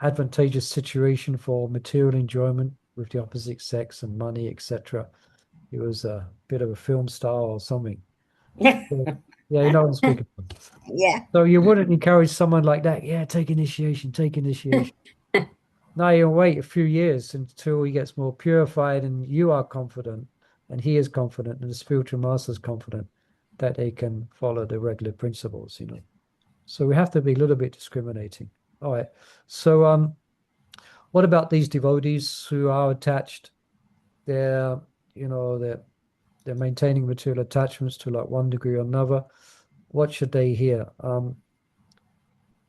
advantageous situation for material enjoyment with the opposite sex and money, etc. He was a bit of a film star or something. So, yeah, you know what I'm speaking of. Yeah. So you wouldn't encourage someone like that, yeah, take initiation, take initiation. Now you wait a few years until he gets more purified and you are confident and he is confident and the spiritual master is confident that they can follow the regular principles, you know. So we have to be a little bit discriminating. All right. So what about these devotees who are attached? They're, you know, they're maintaining material attachments to like one degree or another. What should they hear?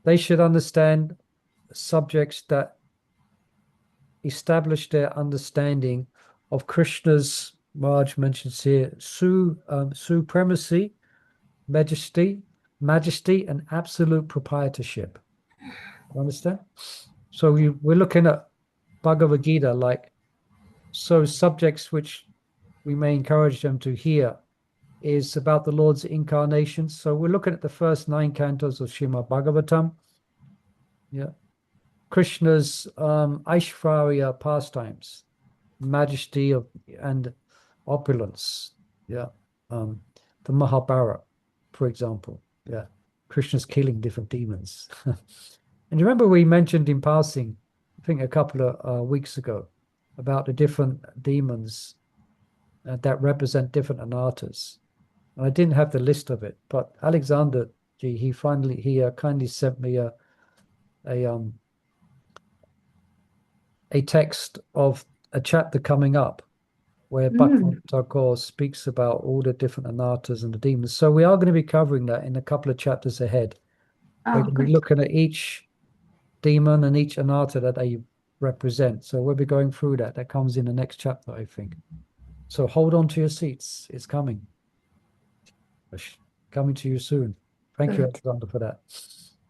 They should understand subjects that establish their understanding of Krishna's, Maharaj mentions here, supremacy, majesty, and absolute proprietorship. You understand? So we're looking at Bhagavad Gita, like, so subjects which we may encourage them to hear is about the Lord's incarnation. So we're looking at the first 9 cantos of Srimad Bhagavatam. Yeah. Krishna's Aishvarya pastimes, majesty of and opulence. Yeah. The Mahabharata, for example. Yeah. Krishna's killing different demons. And you remember we mentioned in passing, I think a couple of weeks ago, about the different demons that represent different anartas. And I didn't have the list of it, but Alexander G, he kindly sent me a text of a chapter coming up where Bhaktivinoda Thakur speaks about all the different anartas and the demons. So we are going to be covering that in a couple of chapters ahead. We're going to be looking at each demon and each anarta that they represent. So we'll be going through that. That comes in the next chapter, I think. So hold on to your seats. It's coming. Coming to you soon. Thank you, Alexander, for that.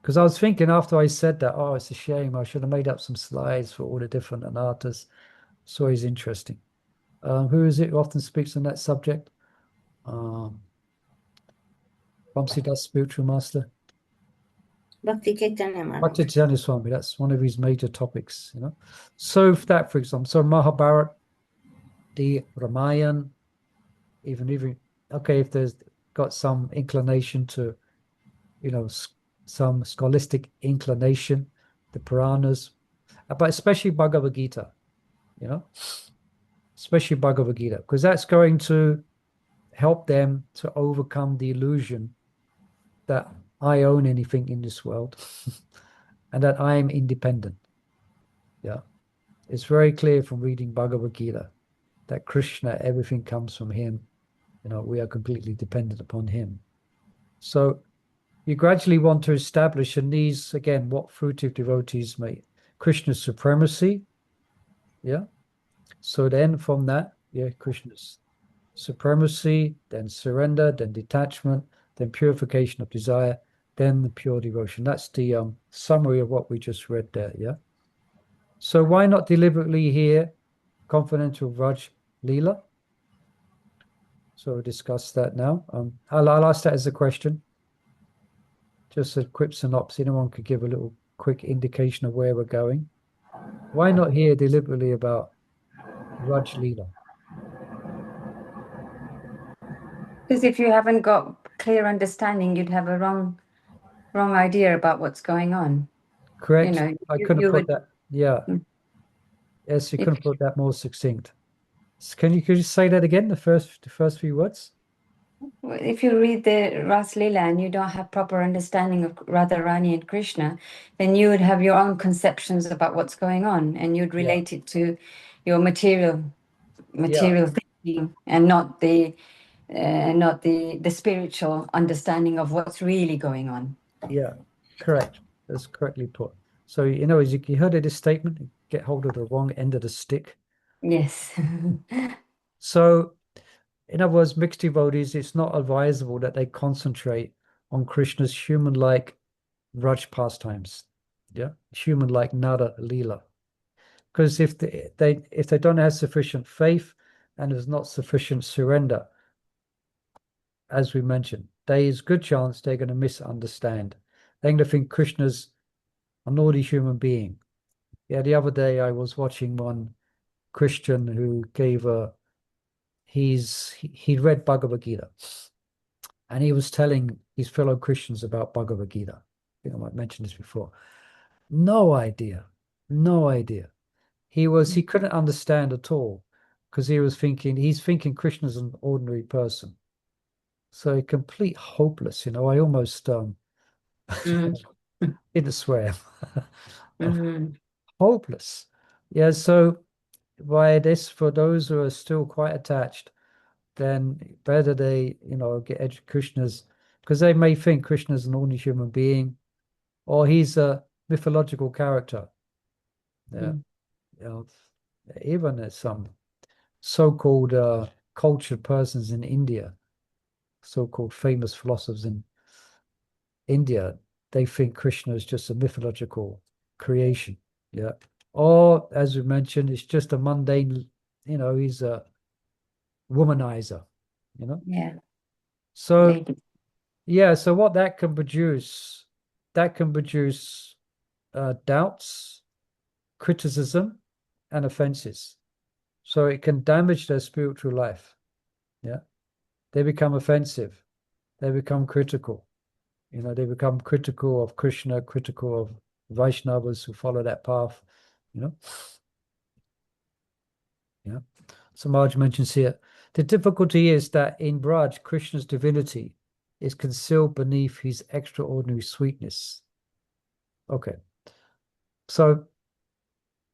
Because I was thinking after I said that, oh, it's a shame. I should have made up some slides for all the different anartas. It's always interesting. Who is it who often speaks on that subject? Vamsidas, spiritual master. Bhakti Chaitanya Maharaj. Bhakti Chaitanya Swami, that's one of his major topics, you know. So that, for example, so Mahabharata, the Ramayana, even okay, if there's got some inclination to, you know, some scholastic inclination, the Puranas, but especially Bhagavad Gita, you know, especially Bhagavad Gita, because that's going to help them to overcome the illusion that I own anything in this world and that I am independent. Yeah. It's very clear from reading Bhagavad Gita that Krishna, everything comes from him. You know, we are completely dependent upon him. So you gradually want to establish, and these, again, what fruitive devotees make, Krishna's supremacy. Yeah. So then from that, yeah, Krishna's supremacy, then surrender, then detachment, then purification of desire, then the pure devotion. That's the summary of what we just read there. Yeah. So why not deliberately hear confidential Raj Leela? So we'll discuss that now. I'll ask that as a question. Just a quick synopsis. Anyone could give a little quick indication of where we're going. Why not hear deliberately about Raj Leela? Because if you haven't got clear understanding, you'd have a wrong idea about what's going on. Correct. You know, I couldn't put that. Yeah. Yes, you couldn't put that more succinct. Could you say that again? The first few words. If you read the Ras Leela and you don't have proper understanding of Radharani and Krishna, then you would have your own conceptions about what's going on, and you'd relate it to your material thinking, and not the spiritual understanding of what's really going on. Yeah, correct. That's correctly put. So, you know, as you heard of this statement, get hold of the wrong end of the stick. Yes. So, in other words, mixed devotees, it's not advisable that they concentrate on Krishna's human-like Raj pastimes. Yeah, human-like Nada Leela. because if they don't have sufficient faith and there's not sufficient surrender, as we mentioned, there's good chance they're going to misunderstand. They're going to think Krishna's an ordinary human being. Yeah, the other day I was watching one Christian who gave he'd read Bhagavad Gita, and he was telling his fellow Christians about Bhagavad Gita. I think I might mention this before. No idea. He couldn't understand at all because he's thinking Krishna's an ordinary person. So complete hopeless, I almost didn't swear. Hopeless. Yeah, so by this, for those who are still quite attached, then better they, get Krishna's, because they may think Krishna's an ordinary human being, or he's a mythological character. Yeah. Even some so-called cultured persons in India, so-called famous philosophers in India, they think Krishna is just a mythological creation. Yeah. Or, as we mentioned, it's just a mundane, he's a womanizer, Yeah. So, yeah, so what that can produce doubts, criticism, and offenses. So it can damage their spiritual life. Yeah. They become offensive. They become critical. They become critical of Krishna, critical of Vaishnavas who follow that path. Yeah. So Maharaj mentions here, the difficulty is that in Braj, Krishna's divinity is concealed beneath his extraordinary sweetness. Okay. So,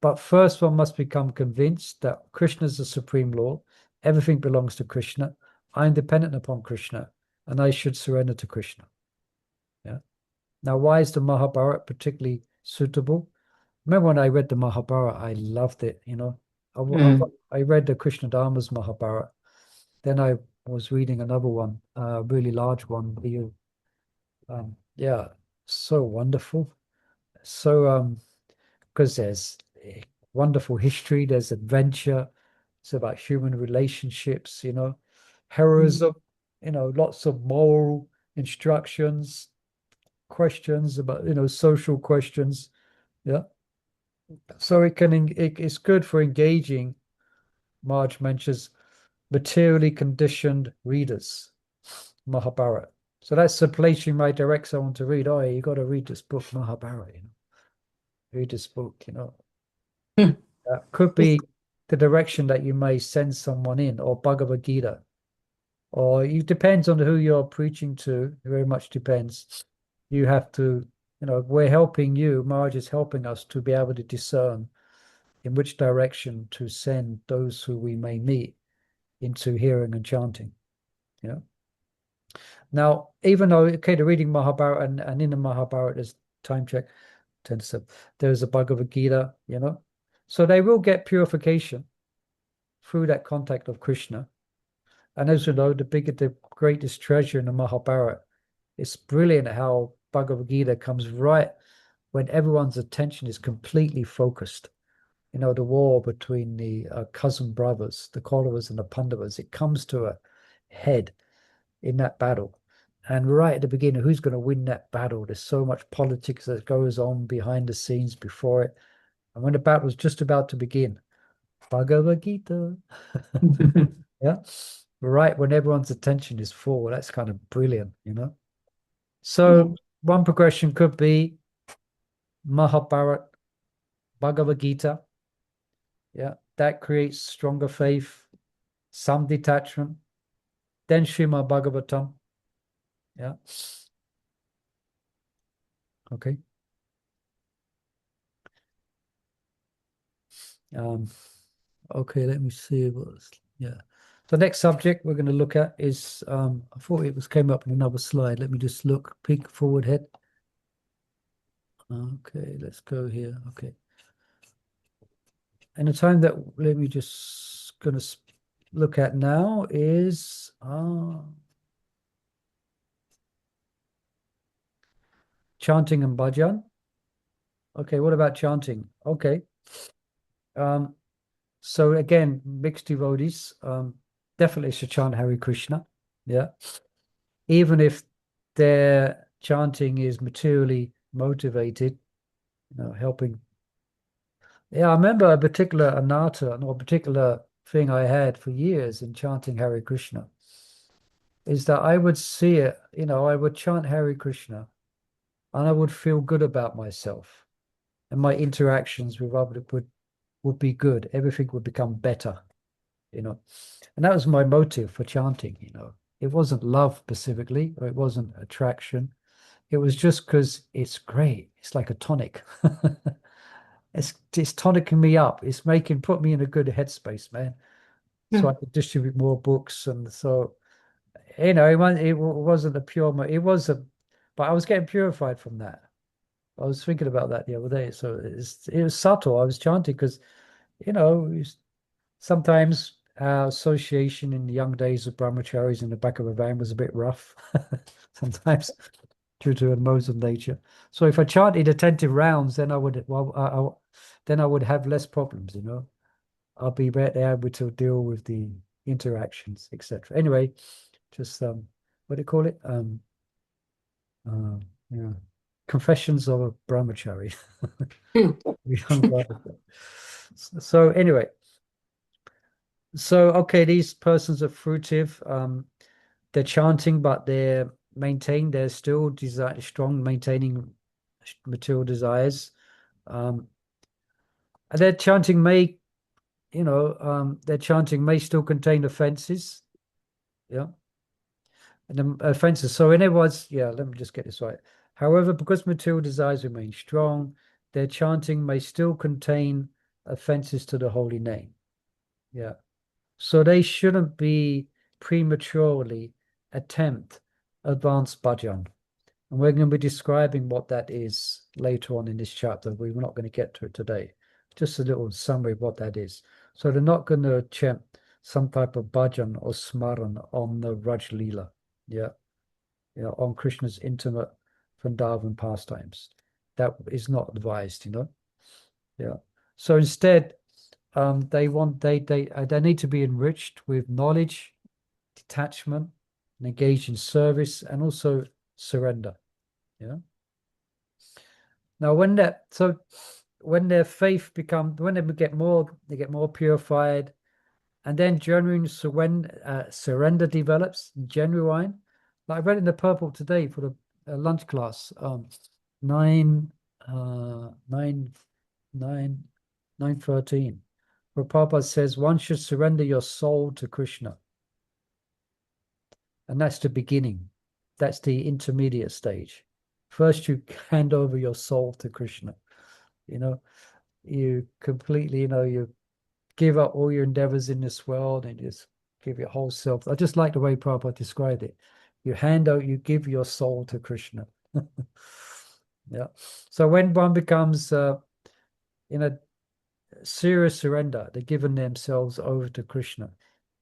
but first one must become convinced that Krishna is the Supreme Lord, everything belongs to Krishna, I'm dependent upon Krishna, and I should surrender to Krishna. Yeah. Now, why is the Mahabharata particularly suitable? Remember when I read the Mahabharata, I loved it, I read the Krishna Dharma's Mahabharata. Then I was reading another one, a really large one. Yeah, so wonderful. So, because there's wonderful history, there's adventure. It's about human relationships, heroism, lots of moral instructions, questions about, social questions. Yeah. So it's good for engaging, Marge mentions, materially conditioned readers, Mahabharata. So that's the place you might direct someone to read. Oh, you got to read this book, Mahabharata. Read this book. That could be the direction that you may send someone in, or Bhagavad Gita, or it depends on who you're preaching to. It very much depends. You have to, we're helping you. Maharaj is helping us to be able to discern in which direction to send those who we may meet into hearing and chanting. Now, even though, okay, the reading Mahabharata and in the Mahabharata, there's time check, 10 to 7, there's a Bhagavad Gita, So they will get purification through that contact of Krishna. And as you know, the greatest treasure in the Mahabharata, it's brilliant how Bhagavad Gita comes right when everyone's attention is completely focused. The war between the cousin brothers, the Kauravas and the Pandavas, it comes to a head in that battle. And right at the beginning, who's going to win that battle? There's so much politics that goes on behind the scenes before it. And when the battle was just about to begin, Bhagavad Gita. Yeah. Right when everyone's attention is full, that's kind of brilliant, So one progression could be Mahabharata, Bhagavad Gita. Yeah. That creates stronger faith, some detachment. Then Srimad Bhagavatam. Yeah. Okay. Okay, let me see what's, yeah. The next subject we're going to look at is, I thought it came up in another slide. Let me just look, peek forward head. Okay, let's go here. Okay. And the time that let me just going to look at now is chanting and bhajan. Okay, what about chanting? Okay. So again, mixed devotees definitely should chant Hare Krishna. Yeah. Even if their chanting is materially motivated, helping. Yeah, I remember a particular anatta, or a particular thing I had for years in chanting Hare Krishna, is that I would see it, I would chant Hare Krishna and I would feel good about myself, and my interactions with others would be good. Everything would become better, And that was my motive for chanting, It wasn't love specifically, or it wasn't attraction. It was just because it's great. It's like a tonic. It's tonicking me up. It's put me in a good headspace, man. So I could distribute more books. And so, it wasn't a pure, it was but I was getting purified from that. I was thinking about that the other day. So it was subtle. I was chanting because, sometimes our association in the young days of brahmacharis in the back of a van was a bit rough. Sometimes due to the modes of nature. So if I chanted attentive rounds, then I would have less problems, I'll be better able to deal with the interactions, etc. Anyway, just what do you call it? Yeah, confessions of a brahmachari. Young brother. So anyway, okay, these persons are fruitive. They're chanting, but they're still strong, maintaining material desires. And their chanting may still contain offenses. Yeah. And the offenses. So in other words, let me just get this right. However, because material desires remain strong, their chanting may still contain offenses to the holy name. Yeah. So they shouldn't be prematurely attempt advanced bhajan. And we're going to be describing what that is later on in this chapter. We're not going to get to it today. Just a little summary of what that is. So they're not going to attempt some type of bhajan or smaran on the Raj Leela. Yeah. On Krishna's intimate Vrindavan pastimes. That is not advised, Yeah. So instead, they need to be enriched with knowledge, detachment, and engaged in service, and also surrender. Yeah. Now, when their faith when they get more purified, and then genuine surrender develops, genuine. Like I read in the purple today for the lunch class, 9:13, where Prabhupada says one should surrender your soul to Krishna, and that's the beginning. That's the intermediate stage. First, you hand over your soul to Krishna. You completely, you give up all your endeavors in this world and just give your whole self. I just like the way Prabhupada described it. You give your soul to Krishna. Yeah. So when one becomes in a serious surrender, they're giving themselves over to Krishna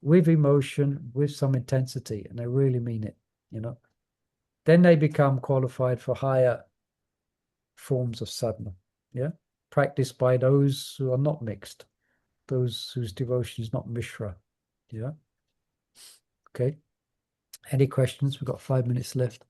with emotion, with some intensity, and they really mean it, Then they become qualified for higher forms of sadhana, practiced by those who are not mixed, those whose devotion is not mishra. Yeah. Okay. Any questions? We've got 5 minutes left.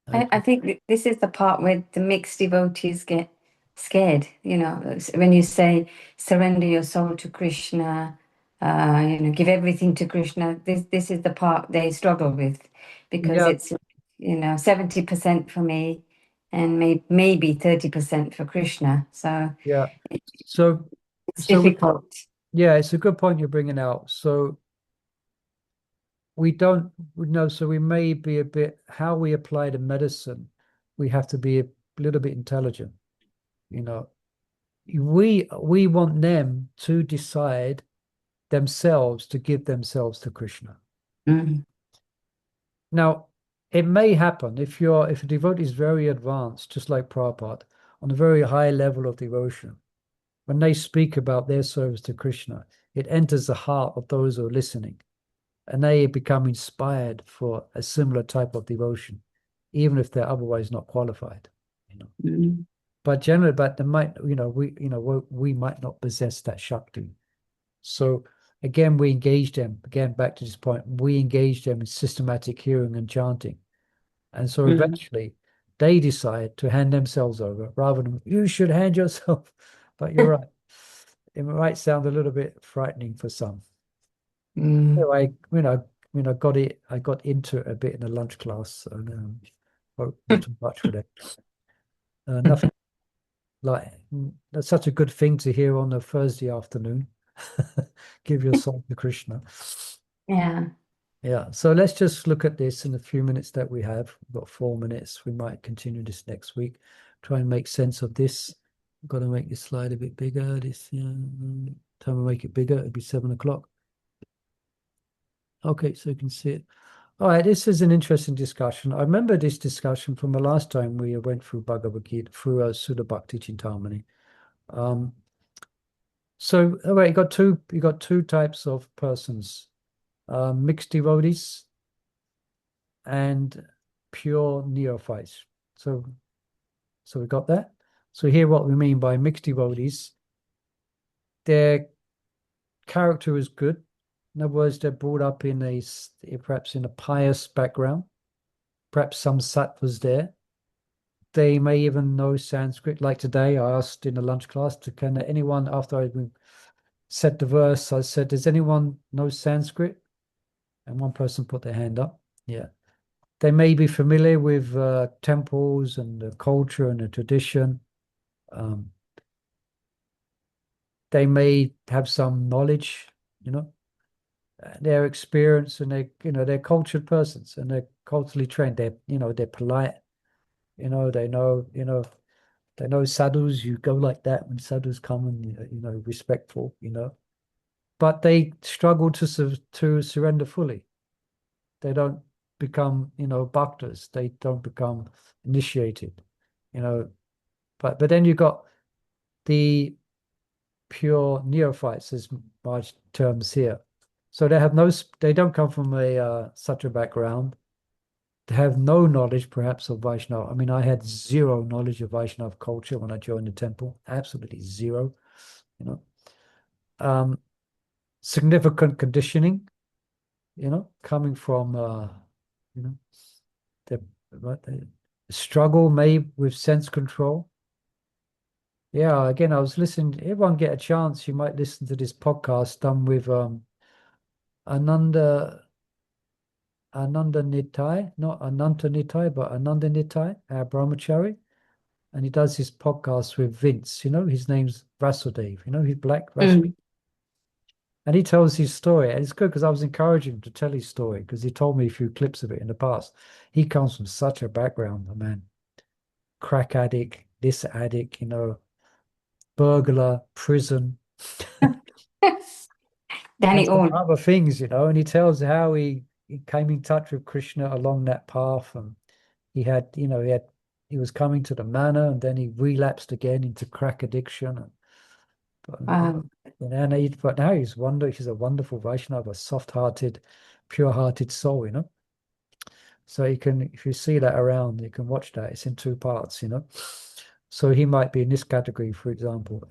I think this is the part where the mixed devotees get scared, when you say surrender your soul to Krishna, give everything to Krishna. This is the part they struggle with, because it's 70% for me and maybe 30% for Krishna. So yeah. So it's difficult. It's a good point you're bringing out. So we don't know. So we may be a bit, how we apply the medicine, we have to be a little bit intelligent. We want them to decide themselves to give themselves to Krishna. Mm-hmm. Now, it may happen if a devotee is very advanced, just like Prabhupada, on a very high level of devotion. When they speak about their service to Krishna, it enters the heart of those who are listening, and they become inspired for a similar type of devotion, even if they're otherwise not qualified. Mm-hmm. but generally, but they might, we might not possess that Shakti. So again, we engage them, again, back to this point, we engage them in systematic hearing and chanting. And so eventually they decide to hand themselves over rather than you should hand yourself. But you're right. It might sound a little bit frightening for some. So I got into it a bit in the lunch class, and not too much for that. Nothing like that's such a good thing to hear on a Thursday afternoon. Give your soul to Krishna. Yeah. Yeah. So let's just look at this in a few minutes that we have. We've got 4 minutes. We might continue this next week. Try and make sense of this. I've got to make this slide a bit bigger. This time we make it bigger, it'll be 7 o'clock. Okay, so you can see it. All right, this is an interesting discussion. I remember this discussion from the last time we went through Bhagavad Gita, through Suddha Bhakti Cintamani. So, all right, you got two types of persons, mixed devotees and pure neophytes. So we got that. So here, what we mean by mixed devotees, their character is good. In other words, they're brought up perhaps in a pious background. Perhaps some sattvas there. They may even know Sanskrit. Like today, I asked in the lunch class, can anyone, after I said the verse, I said, does anyone know Sanskrit? And one person put their hand up. Yeah. They may be familiar with temples and the culture and the tradition. They may have some knowledge, their experience, and they're cultured persons and they're culturally trained. They're polite. They know sadhus. You go like that when sadhus come, and respectful. But they struggle to surrender fully. They don't become bhaktas. They don't become initiated. But then you got the pure neophytes, as my terms here. So they don't come from such a background. They have no knowledge, perhaps, of Vaishnava. I mean, I had zero knowledge of Vaishnava culture when I joined the temple, absolutely zero. Significant conditioning, coming from, the struggle maybe with sense control. Yeah, again, I was listening. Everyone get a chance, you might listen to this podcast done with Ananda Nitai, not Ananta Nitai, but Ananda Nitai, our brahmachari. And he does his podcast with Vince. His name's Vasudev. He's black, Vasudev. And he tells his story. And it's good because I was encouraging him to tell his story because he told me a few clips of it in the past. He comes from such a background, the man. Crack addict, this addict, burglar, prison. Danny all. Other things, and he tells how he came in touch with Krishna along that path, and he was coming to the manor, and then he relapsed again into crack addiction. But now he's a wonderful Vaishnava, a soft-hearted, pure-hearted soul, So if you see that around, you can watch that. It's in 2 parts, So he might be in this category, for example.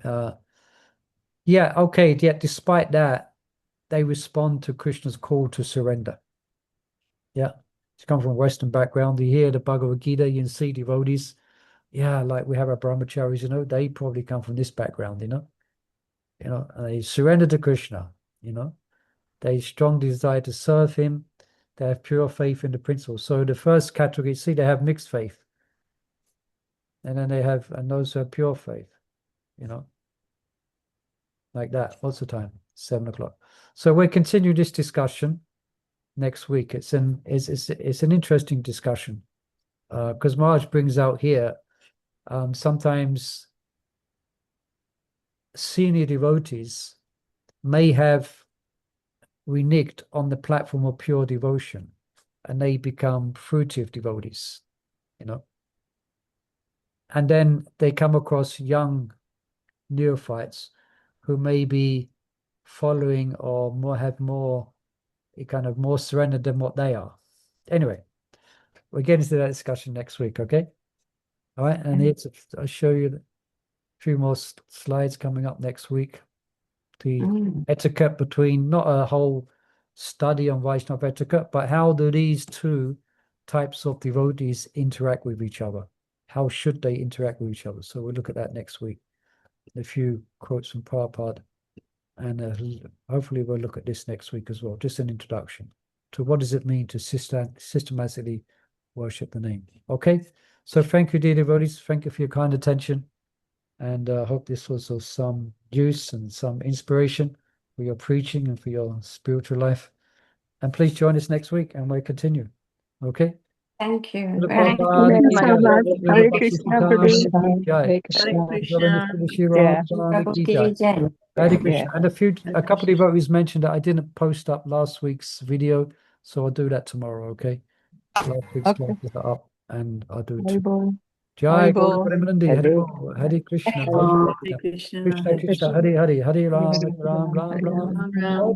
Despite that, they respond to Krishna's call to surrender. Yeah. To come from a Western background, you hear the Bhagavad Gita, you can see devotees. Yeah, like we have our brahmacharis, they probably come from this background, and they surrender to Krishna, They strongly desire to serve him. They have pure faith in the principle. So the first category, see, they have mixed faith. And then and those who have pure faith, like that. What's the time? 7 o'clock. So we'll continue this discussion next week. It's an interesting discussion because Maharaj brings out here sometimes senior devotees may have reneged on the platform of pure devotion and they become fruitive devotees, and then they come across young neophytes who may be following or have more surrendered than what they are. Anyway, we'll get into that discussion next week, okay? All right, and it's I'll show you a few more slides coming up next week. The etiquette between, not a whole study on Vaishnava etiquette, but how do these two types of devotees interact with each other? How should they interact with each other? So we'll look at that next week. A few quotes from Prabhupada, and hopefully we'll look at this next week as well. Just an introduction to what does it mean to systematically worship the name. Okay, so thank you, dear devotees. Thank you for your kind attention. And I hope this was of some use and some inspiration for your preaching and for your spiritual life. And please join us next week and we'll continue. Okay? Thank you. Hare Thank you so much. Hare Krishna, Prabhu. Hare Hare Krishna. Krishna. And a couple of devotees mentioned that I didn't post up last week's video, so I'll do that tomorrow, okay? Last week's class is up, and I'll do it. Jai Haribol. Hare Krishna. Hare Krishna. Krishna Krishna, Hare Hare, Hare Ram, Ram Ram, Ram Ram. Hare